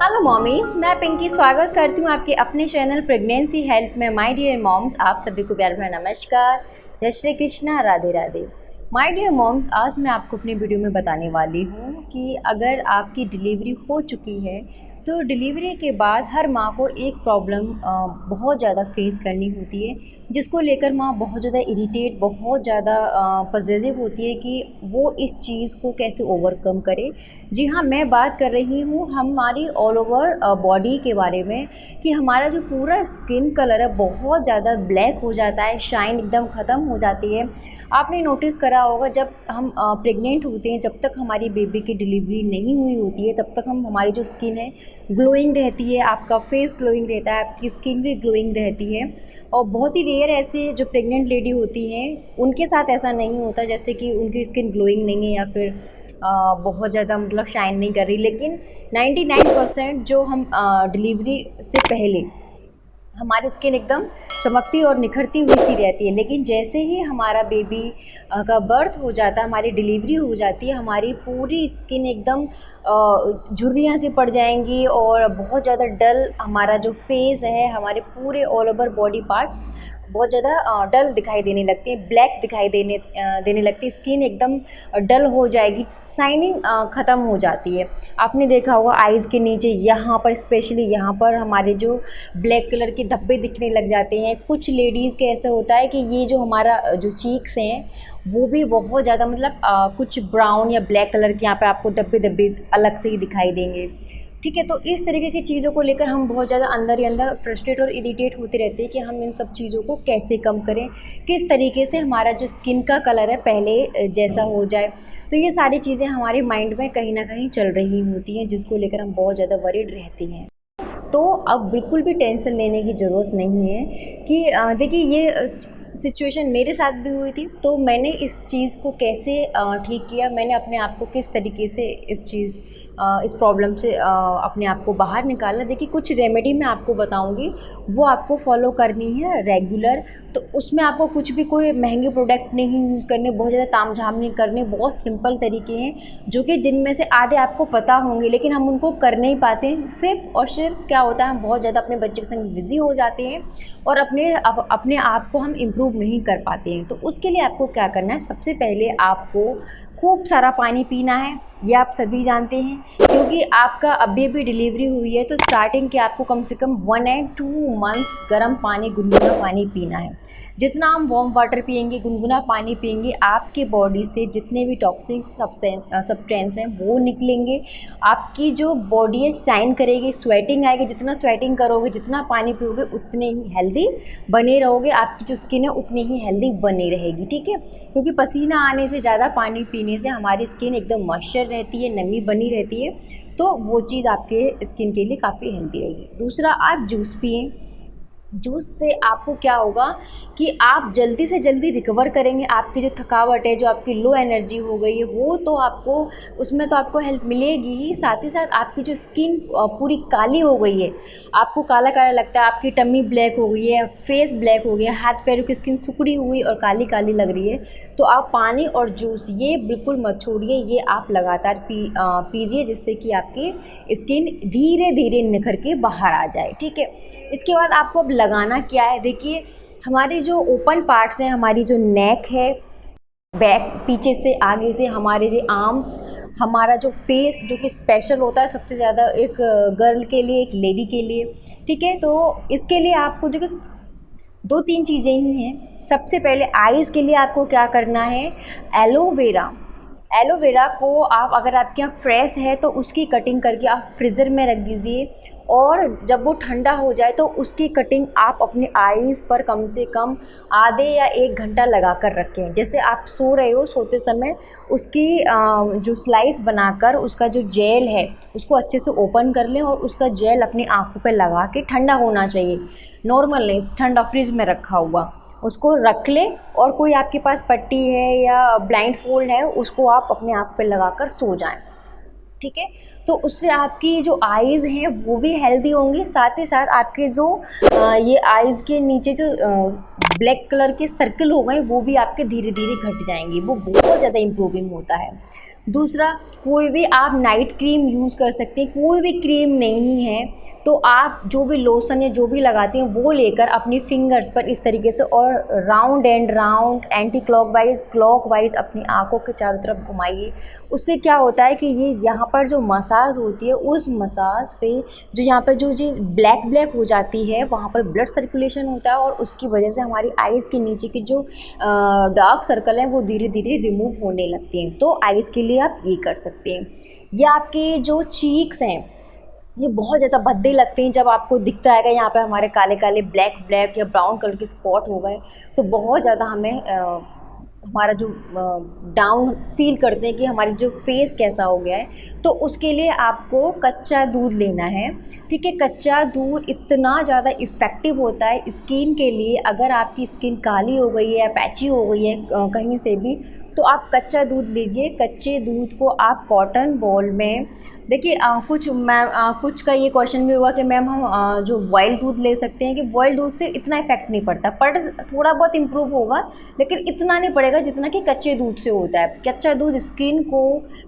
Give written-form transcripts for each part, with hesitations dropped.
Hello mommies, मैं पिंकी स्वागत करती हूँ आपके अपने चैनल प्रेगनेंसी हेल्थ में। माय डियर मॉम्स, आप सभी को प्यार भरा नमस्कार, जय Shri Krishna, Radhe Radhe. My dear moms, आज मैं आपको अपने वीडियो में बताने वाली हूँ कि अगर आपकी डिलीवरी हो चुकी है तो डिलीवरी के बाद हर माँ को एक प्रॉब्लम बहुत ज़्यादा फेस करनी होती है, जिसको लेकर माँ बहुत ज़्यादा इरिटेट, बहुत ज़्यादा पॉजिटिव होती है कि वो इस चीज़ को कैसे ओवरकम करे। जी हाँ, मैं बात कर रही हूँ हमारी ऑल ओवर बॉडी के बारे में कि हमारा जो पूरा स्किन कलर है बहुत ज़्यादा ब्लैक हो जाता है, शाइन एकदम ख़त्म हो जाती है। आपने नोटिस करा होगा जब हम प्रेग्नेंट होते हैं, जब तक हमारी बेबी की डिलीवरी नहीं हुई होती है तब तक हमारी जो स्किन है ग्लोइंग रहती है, आपका फेस ग्लोइंग रहता है, आपकी स्किन भी ग्लोइंग रहती है। और बहुत ही रेयर ऐसे जो प्रेग्नेंट लेडी होती हैं उनके साथ ऐसा नहीं होता, जैसे कि उनकी स्किन ग्लोइंग नहीं है या फिर बहुत ज़्यादा मतलब शाइन नहीं कर रही। लेकिन 99% जो हम डिलीवरी से पहले हमारी स्किन एकदम चमकती और निखरती हुई सी रहती है, लेकिन जैसे ही हमारा बेबी का बर्थ हो जाता है, हमारी डिलीवरी हो जाती है, हमारी पूरी स्किन एकदम झुर्रियाँ सी पड़ जाएंगी और बहुत ज़्यादा डल हमारा जो फेस है, हमारे पूरे ऑल ओवर बॉडी पार्ट्स बहुत ज़्यादा डल दिखाई देने लगती है, ब्लैक दिखाई देने लगती है, स्किन एकदम डल हो जाएगी, शाइनिंग ख़त्म हो जाती है। आपने देखा होगा आइज़ के नीचे यहाँ पर, स्पेशली यहाँ पर हमारे जो ब्लैक कलर के धब्बे दिखने लग जाते हैं। कुछ लेडीज़ के ऐसा होता है कि ये जो हमारा जो चीक्स हैं वो भी बहुत ज़्यादा मतलब कुछ ब्राउन या ब्लैक कलर के यहाँ पे आपको धब्बे धब्बे अलग से ही दिखाई देंगे। ठीक है, तो इस तरीके की चीज़ों को लेकर हम बहुत ज़्यादा अंदर ही अंदर फ्रस्ट्रेट और इरिटेट होते रहते हैं कि हम इन सब चीज़ों को कैसे कम करें, किस तरीके से हमारा जो स्किन का कलर है पहले जैसा हो जाए। तो ये सारी चीज़ें हमारे माइंड में कहीं ना कहीं चल रही होती हैं, जिसको लेकर हम बहुत ज़्यादा वरीड रहती हैं। तो अब बिल्कुल भी टेंशन लेने की ज़रूरत नहीं है कि देखिए ये सिचुएशन मेरे साथ भी हुई थी, तो मैंने इस चीज़ को कैसे ठीक किया, मैंने अपने आप को किस तरीके से इस प्रॉब्लम से अपने आप को बाहर निकालना। देखिए कुछ रेमेडी मैं आपको बताऊंगी, वो आपको फॉलो करनी है रेगुलर। तो उसमें आपको कुछ भी कोई महंगे प्रोडक्ट नहीं यूज़ करने, बहुत ज़्यादा तामझाम नहीं करने, बहुत सिंपल तरीके हैं जो कि जिनमें से आधे आपको पता होंगे लेकिन हम उनको कर नहीं पाते। सिर्फ और सिर्फ क्या होता है, हम बहुत ज़्यादा अपने बच्चे के संग बिज़ी हो जाते हैं और अपने आप को हम इम्प्रूव नहीं कर पाते हैं। तो उसके लिए आपको क्या करना है, सबसे पहले आपको खूब सारा पानी पीना है, ये आप सभी जानते हैं, क्योंकि आपका अभी भी डिलीवरी हुई है तो स्टार्टिंग के आपको कम से कम 1 and 2 मंथ्स गर्म पानी, गुनगुना पानी पीना है। जितना हम वार्म वाटर पिएंगे, गुनगुना पानी पिएंगे, आपके बॉडी से जितने भी टॉक्सिक सब्सटेंस हैं वो निकलेंगे, आपकी जो बॉडी है शाइन करेगी, स्वेटिंग आएगी। जितना स्वेटिंग करोगे, जितना पानी पियोगे, उतने ही हेल्दी बने रहोगे, आपकी जो स्किन है उतनी ही हेल्दी बनी रहेगी। ठीक है, क्योंकि पसीना आने से, ज़्यादा पानी पीने से हमारी स्किन एकदम मॉइस्चर रहती है, नमी बनी रहती है, तो वो चीज़ आपके स्किन के लिए काफ़ी हेल्दी रहेगी। दूसरा, आप जूस पिएँ। जूस से आपको क्या होगा कि आप जल्दी से जल्दी रिकवर करेंगे। आपकी जो थकावट है, जो आपकी लो एनर्जी हो गई है, वो तो आपको उसमें तो आपको हेल्प मिलेगी ही, साथ ही साथ आपकी जो स्किन पूरी काली हो गई है, आपको काला काला लगता है, आपकी टम्मी ब्लैक हो गई है, फेस ब्लैक हो गया, हाथ पैरों की स्किन सिकुड़ी हुई और काली काली लग रही है, तो आप पानी और जूस ये बिल्कुल मत छोड़िए, ये आप लगातार पीजिए, जिससे कि आपकी स्किन धीरे धीरे निखर के बाहर आ जाए। ठीक है, इसके बाद आपको अब लगाना क्या है, देखिए हमारे जो ओपन पार्ट्स हैं, हमारी जो नेक है, बैक, पीछे से आगे से हमारे जो आर्म्स, हमारा जो फेस जो कि स्पेशल होता है सबसे ज़्यादा एक गर्ल के लिए, एक लेडी के लिए। ठीक है, तो इसके लिए आपको देखो 2-3 चीज़ें ही हैं। सबसे पहले आइज़ के लिए आपको क्या करना है, एलोवेरा को आप, अगर आपके यहाँ फ्रेश है तो उसकी कटिंग करके आप फ्रीज़र में रख दीजिए, और जब वो ठंडा हो जाए तो उसकी कटिंग आप अपने आईज़ पर कम से कम आधे या 1 घंटा लगा कर रखें। जैसे आप सो रहे हो, सोते समय उसकी जो स्लाइस बनाकर उसका जो जेल है उसको अच्छे से ओपन कर लें और उसका जेल अपनी आँखों पर लगा के, ठंडा होना चाहिए, नॉर्मल नहीं, ठंडा फ्रिज में रखा हुआ, उसको रख लें। और कोई आपके पास पट्टी है या ब्लाइंड फोल्ड है, उसको आप अपने आँख पे लगाकर सो जाएं। ठीक है, तो उससे आपकी जो आईज़ हैं वो भी हेल्दी होंगी, साथ ही साथ आपके जो ये आईज़ के नीचे जो ब्लैक कलर के सर्कल हो गए वो भी आपके धीरे धीरे घट जाएंगे, वो बहुत ज़्यादा इम्प्रूविंग होता है। दूसरा, कोई भी आप नाइट क्रीम यूज़ कर सकते हैं। कोई भी क्रीम नहीं है तो आप जो भी लोशन या जो भी लगाते हैं वो लेकर अपनी फिंगर्स पर इस तरीके से और round and round anti clockwise अपनी आंखों के चारों तरफ घुमाइए। उससे क्या होता है कि ये यहाँ पर जो मसाज होती है उस मसाज से जो यहाँ पर जो चीज़ ब्लैक ब्लैक हो जाती है वहाँ पर ब्लड सर्कुलेशन होता है और उसकी वजह से हमारी आइज़ के नीचे की जो डार्क सर्कल हैं वो धीरे धीरे रिमूव होने लगते हैं। तो आइज़ के लिए आप ये कर सकते हैं। या आपके जो चीक्स हैं ये बहुत ज़्यादा भद्दे लगते हैं, जब आपको दिखता है कि यहाँ पे हमारे काले काले ब्लैक या ब्राउन कलर के स्पॉट हो गए तो बहुत ज़्यादा हमें हमारा जो डाउन फील करते हैं कि हमारी जो फेस कैसा हो गया है, तो उसके लिए आपको कच्चा दूध लेना है। ठीक है, कच्चा दूध इतना ज़्यादा इफ़ेक्टिव होता है स्किन के लिए। अगर आपकी स्किन काली हो गई है या पैची हो गई है कहीं से भी, तो आप कच्चा दूध लीजिए। कच्चे दूध को आप कॉटन बॉल में, देखिए कुछ का ये क्वेश्चन भी हुआ कि मैम हम जो बॉयल दूध ले सकते हैं, कि बॉयल दूध से इतना इफेक्ट नहीं पड़ता, पर थोड़ा बहुत इम्प्रूव होगा लेकिन इतना नहीं पड़ेगा जितना कि कच्चे दूध से होता है। कच्चा दूध स्किन को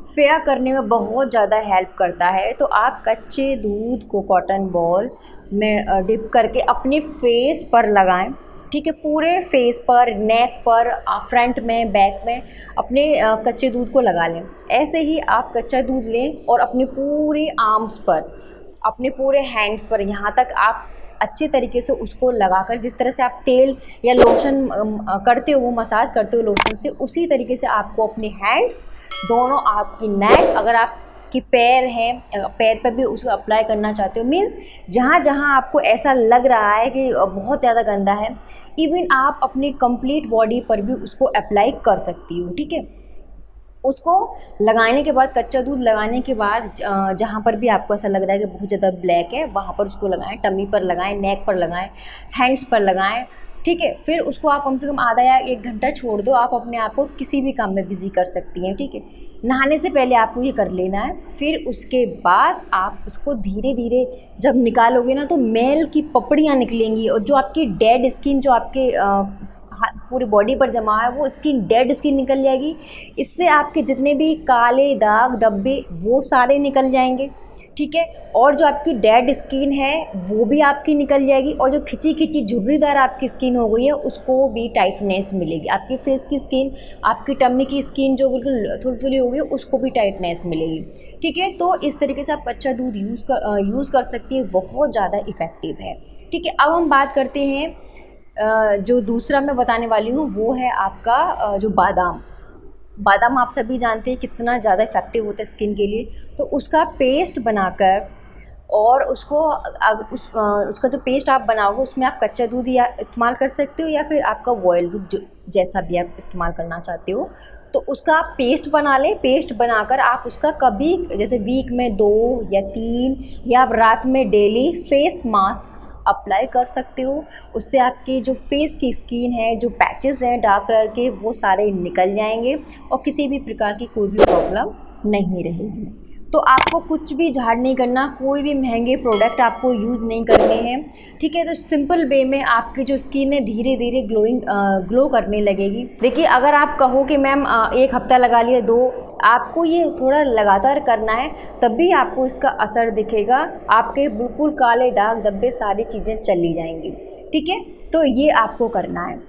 फेयर करने में बहुत ज़्यादा हेल्प करता है। तो आप कच्चे दूध को कॉटन बॉल में डिप करके अपने फेस पर लगाएं। ठीक है, पूरे फेस पर, नेक पर, फ्रंट में, बैक में अपने कच्चे दूध को लगा लें। ऐसे ही आप कच्चा दूध लें और अपने पूरे आर्म्स पर, अपने पूरे हैंड्स पर, यहाँ तक आप अच्छे तरीके से उसको लगाकर, जिस तरह से आप तेल या लोशन करते हो, मसाज करते हो लोशन से, उसी तरीके से आपको अपने हैंड्स दोनों, आपकी नेक, अगर आप कि पैर हैं, पैर पर भी उसको अप्लाई करना चाहते हो, मीन्स जहाँ जहाँ आपको ऐसा लग रहा है कि बहुत ज़्यादा गंदा है, इवन आप अपनी कंप्लीट बॉडी पर भी उसको अप्लाई कर सकती हो। ठीक है, उसको लगाने के बाद, कच्चा दूध लगाने के बाद जहाँ पर भी आपको ऐसा लग रहा है कि बहुत ज़्यादा ब्लैक है, वहाँ पर उसको लगाएं। टमी पर लगाएं, नेक पर लगाएं, हैंड्स पर लगाएं। ठीक है, फिर उसको आप कम से कम आधा या 1 घंटा छोड़ दो। आप अपने आप को किसी भी काम में बिज़ी कर सकती हैं। ठीक है, नहाने से पहले आपको ये कर लेना है। फिर उसके बाद आप उसको धीरे धीरे जब निकालोगे ना, तो मैल की पपड़ियाँ निकलेंगी और जो आपकी डेड स्किन, जो आपके पूरी बॉडी पर जमा है, वो स्किन, डेड स्किन निकल जाएगी। इससे आपके जितने भी काले दाग धब्बे वो सारे निकल जाएंगे। ठीक है, और जो आपकी डेड स्किन है वो भी आपकी निकल जाएगी, और जो खिंची खिंची झुर्रीदार आपकी स्किन हो गई है उसको भी टाइटनेस मिलेगी। आपकी फेस की स्किन, आपकी टम्मी की स्किन जो बिल्कुल थुलथुली हो गई है, उसको भी टाइटनेस मिलेगी। ठीक है, तो इस तरीके से आप कच्चा दूध यूज़ कर सकती है, बहुत ज़्यादा इफ़ेक्टिव है। ठीक है, अब हम बात करते हैं जो दूसरा मैं बताने वाली हूँ, वो है आपका जो बादाम आप सभी जानते हैं कितना ज़्यादा इफ़ेक्टिव होता है स्किन के लिए। तो उसका पेस्ट बनाकर, और उसका जो पेस्ट आप बनाओगे उसमें आप कच्चा दूध या इस्तेमाल कर सकते हो, या फिर आपका बॉयल दूध, जैसा भी आप इस्तेमाल करना चाहते हो। तो उसका आप पेस्ट बना लें। पेस्ट बनाकर आप उसका कभी, जैसे वीक में 2 या 3, या आप रात में डेली फेस मास्क अप्लाई कर सकते हो। उससे आपकी जो फेस की स्किन है, जो पैचेस हैं डार्क कलर के, वो सारे निकल जाएंगे और किसी भी प्रकार की कोई भी प्रॉब्लम नहीं रहेगी। तो आपको कुछ भी झाड़ नहीं करना, कोई भी महंगे प्रोडक्ट आपको यूज़ नहीं करने हैं। ठीक है, तो सिंपल वे में आपकी जो स्किन है धीरे धीरे ग्लो करने लगेगी। देखिए, अगर आप कहो कि मैम 1 हफ्ता लगा लिया, 2, आपको ये थोड़ा लगातार करना है, तब भी आपको इसका असर दिखेगा। आपके बिल्कुल काले दाग धब्बे सारी चीज़ें चली जाएंगी। ठीक है, तो ये आपको करना है।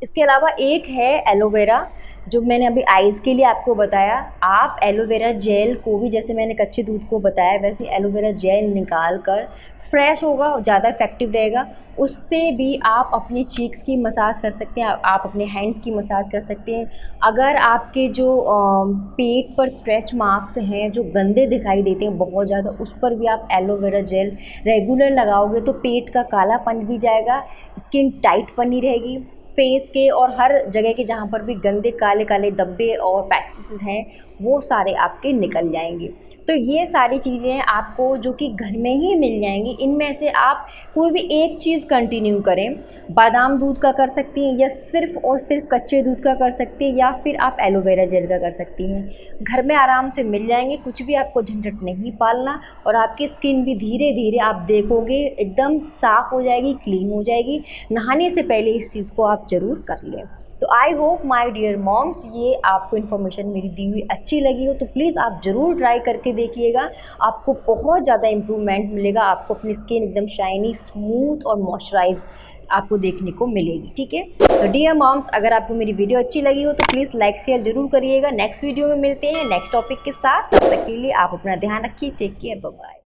इसके अलावा एक है एलोवेरा, जो मैंने अभी आइज़ के लिए आपको बताया। आप एलोवेरा जेल को भी, जैसे मैंने कच्चे दूध को बताया, वैसे एलोवेरा जेल निकाल कर, फ्रेश होगा, ज़्यादा इफेक्टिव रहेगा। उससे भी आप अपनी चीक्स की मसाज कर सकते हैं, आप अपने हैंड्स की मसाज कर सकते हैं। अगर आपके जो पेट पर स्ट्रेच मार्क्स हैं जो गंदे दिखाई देते हैं बहुत ज़्यादा, उस पर भी आप एलोवेरा जेल रेगुलर लगाओगे तो पेट का कालापन भी जाएगा, स्किन टाइट बनी रहेगी। फेस के और हर जगह के जहाँ पर भी गंदे काले काले धब्बे और पैचेस हैं वो सारे आपके निकल जाएंगे। तो ये सारी चीज़ें आपको जो कि घर में ही मिल जाएंगी। इनमें से आप कोई भी एक चीज़ कंटिन्यू करें। बादाम दूध का कर सकती हैं, या सिर्फ और सिर्फ कच्चे दूध का कर सकती हैं, या फिर आप एलोवेरा जेल का कर सकती हैं। घर में आराम से मिल जाएंगे, कुछ भी आपको झंझट नहीं पालना, और आपकी स्किन भी धीरे धीरे आप देखोगे एकदम साफ़ हो जाएगी, क्लीन हो जाएगी। नहाने से पहले इस चीज़ को आप ज़रूर कर लें। तो I hope my dear moms ये आपको इन्फॉर्मेशन मेरी दी हुई अच्छी लगी हो, तो प्लीज़ आप ज़रूर ट्राई करके देखिएगा। आपको बहुत ज़्यादा इम्प्रूवमेंट मिलेगा, आपको अपनी स्किन एकदम शाइनी, स्मूथ और मॉइस्चराइज आपको देखने को मिलेगी। ठीक है, तो डियर मॉम्स अगर आपको मेरी वीडियो अच्छी लगी हो तो प्लीज़ लाइक शेयर ज़रूर करिएगा। नेक्स्ट वीडियो में मिलते हैं नेक्स्ट टॉपिक के साथ। तब तक के लिए आप अपना ध्यान रखिए। Take care, bye bye.